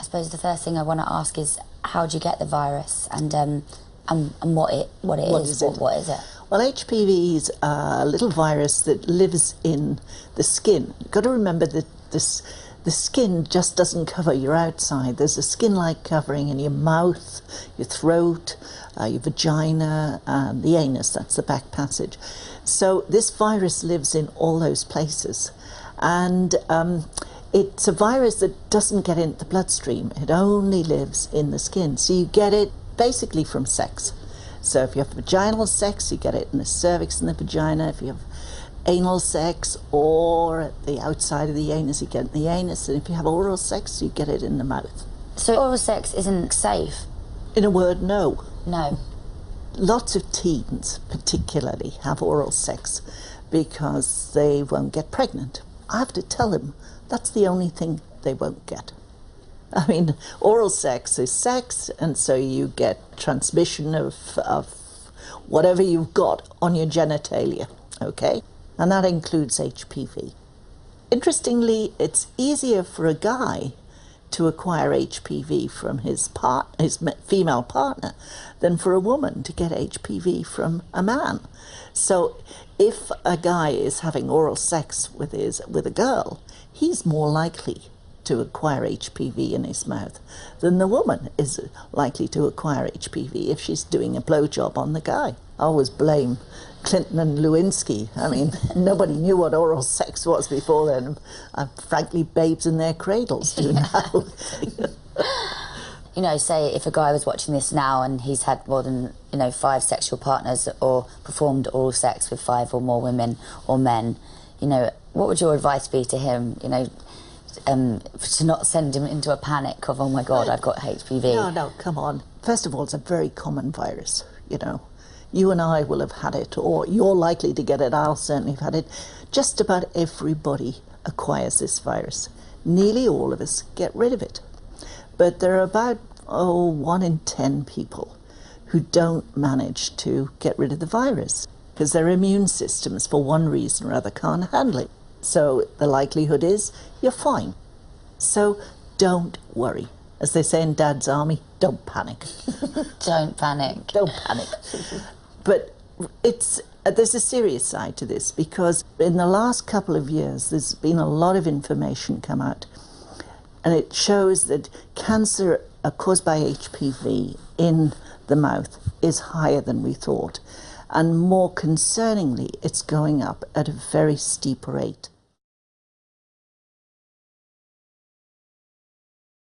I suppose the first thing I want to ask is, how do you get the virus, and what it is? What is it? Well, HPV is a little virus that lives in the skin. You've got to remember that the skin just doesn't cover your outside. There's a skin-like covering in your mouth, your throat, your vagina, and the anus. That's the back passage. So this virus lives in all those places. And it's a virus that doesn't get into the bloodstream. It only lives in the skin. So you get it basically from sex. So if you have vaginal sex, you get it in the cervix and the vagina. If you have anal sex or at the outside of the anus, you get it in the anus. And if you have oral sex, you get it in the mouth. So oral sex isn't safe? In a word, no. No. Lots of teens particularly have oral sex because they won't get pregnant. I have to tell them that's the only thing they won't get. I mean, oral sex is sex, and so you get transmission of whatever you've got on your genitalia, okay? And that includes HPV. Interestingly, it's easier for a guy to acquire HPV from his female partner than for a woman to get HPV from a man. So if a guy is having oral sex with a girl, he's more likely to acquire HPV in his mouth than the woman is likely to acquire HPV if she's doing a blowjob on the guy. I always blame Clinton and Lewinsky. I mean, nobody knew what oral sex was before then. Frankly, babes in their cradles do now. You know, say if a guy was watching this now and he's had more than, 5 sexual partners or performed oral sex with 5 or more women or men, what would your advice be to him, to not send him into a panic of, oh my God, I've got HPV? No, come on. First of all, it's a very common virus, You and I will have had it, or you're likely to get it. I'll certainly have had it. Just about everybody acquires this virus. Nearly all of us get rid of it. But there are about, 1 in 10 people who don't manage to get rid of the virus because their immune systems, for one reason or other, can't handle it. So the likelihood is you're fine. So don't worry. As they say in Dad's Army, don't panic. Don't panic. Don't panic. But there's a serious side to this, because in the last couple of years there's been a lot of information come out, and it shows that cancer caused by HPV in the mouth is higher than we thought, and more concerningly, it's going up at a very steep rate.